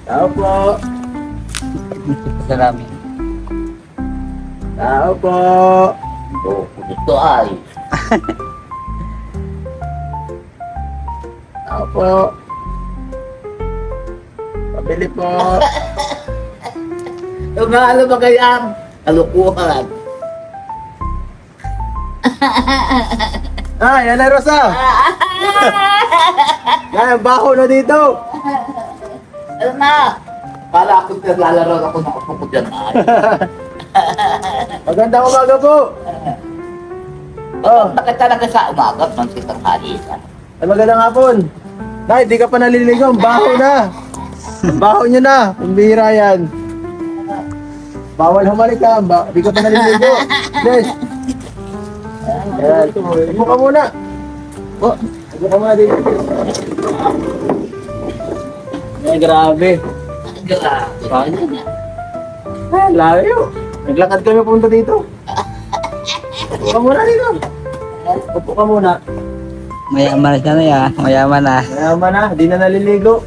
Tao po. Sarami. Tao po. Oh, ito ay. Tao po. Pabili po. Yung ano ba kayang kalukuhan? Ah, yan na Rosa. Yan, baho na dito. Ano na? Para ako naglalaro ako ng upo ko dyan ay. Magandang umaga po. Oh, bakit talaga sa umaga man si tanghali? Ay, magandang hapon. Nay, di ka pa naliligo. Ang baho na. Ang baho nyo na. Pambihira yan. Bawal humalik ka. Di ka pa naliligo. Yes. Ayan. Upo ka muna. Oh, Upo ka muna dito. Ay, grabe. grabe. Ay, layo. Naglakad kami punta dito. Upo ka muna dito. Upo ka muna. Mayaman na siya na ya. Mayaman na. Mayaman na, di na naliligo.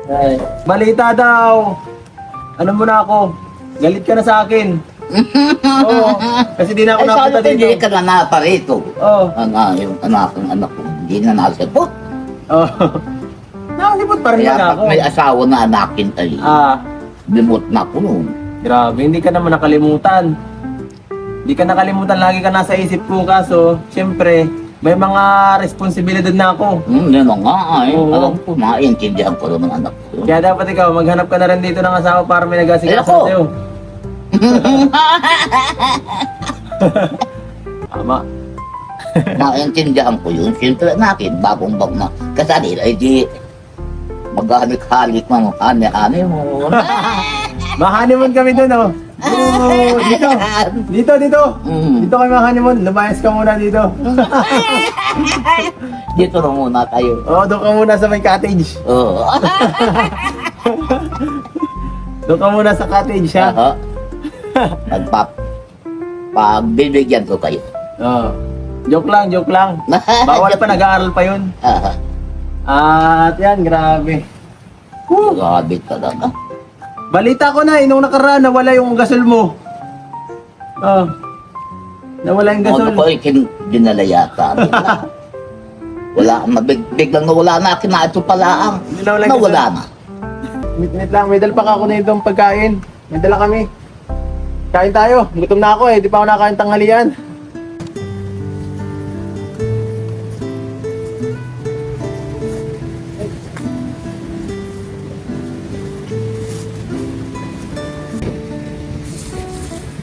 Ay, balita daw. Ano mo na ako? Galit ka na sa akin. Oo, kasi di na ako Ay, napunta sabi ko, dito. hindi ka na naparito. Oo. Yung anak ng anak ko, hindi na nasipot. Oo. Nakasipot pa rin Kaya na pag ako. may asawa na anakin ay, Ah, bimot na ko noon. grabe, hindi ka naman nakalimutan. Hindi ka nakalimutan, lagi ka nasa isip ko. Kaso, siyempre, may mga responsibilidad na ako. Yun na nga ay. Oo. Alam ko, maintindihan ko naman anak ko. Kaya dapat ikaw, maghanap ka na rin dito ng asawa para may nag-asikaso Ayoko. sa'yo. Tama. Naintindihan ko yun. Siyempre nakin, bagong bag na. Kasi ay di, maghalik-halik mo, hane-hane mo. Ma-honeymoon kami dun, oh. Oo, dito. Dito, dito. Mm. Dito kami ma-honeymoon. Lumayas ka muna dito. Dito na muna tayo. Oo, doon ka muna sa may cottage. Oo. Doon ka muna sa cottage, ha? Aha. Pagbibigyan ko kayo. Oo. Joke lang, joke lang. Bawal pa, nag-aaral pa yun. Aha. At yan, grabe. Whew. Grabe talaga. Balita ko na, nung nakaraan, nawala yung gasol mo. Oh. Nawala yung gasol. Ano ko ay dinala yata. Wala, biglang nawala na akin na ito pala ang Hindi nawala yung nawala gasol. na. Minute lang, may dala pa ako na itong pagkain. May dala kami. Kain tayo. Gutom na ako eh. Di pa ako nakain tanghalian.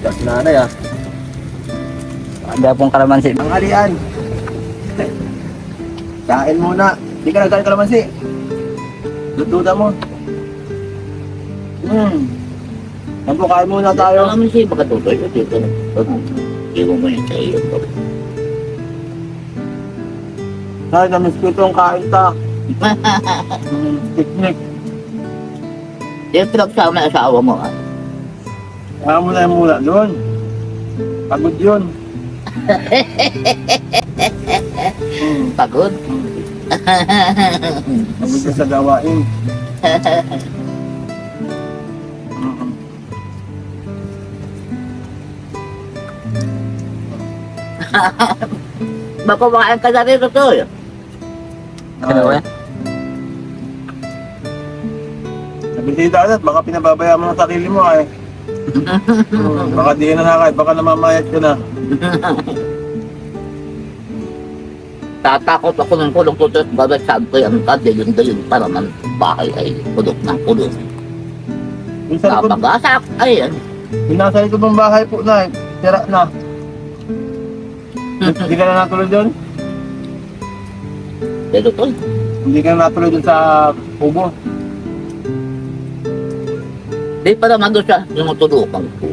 Gas nanay ah. Ada pong kalamansi. Tanghalian. Kain muna. Di ka nagkain kalamansi. Dududa mo. Sampo, kain muna tayo. Alam mo siya, pagkatutoy ko dito. Hindi mo yun sa iyo. Dahil na-miss ko itong kain ta. Picnic. Yung pinagsama yung asawa mo. Ah. Kaya mo na yung mula doon. Pagod yun. Pagod. Pagod ka sa gawain. Baka kumakain ka na rin ito. Ano ba? Nabisita ka na, baka pinababaya mo ng sarili mo ay. Baka di ka na nakakait, baka namamayat ka na. Tatakot ako ng kulong tutot. Babasag ko yung kadayon-dayon para man bahay ay kulok ng kulong. Yung sa likod, Kapagasak ay yung nasa likod ng bahay po na, tira na. Hindi ka na natuloy doon? pero to. Hindi ka na natuloy doon sa kubo. Di pa naman doon siya yung tutulukan ko.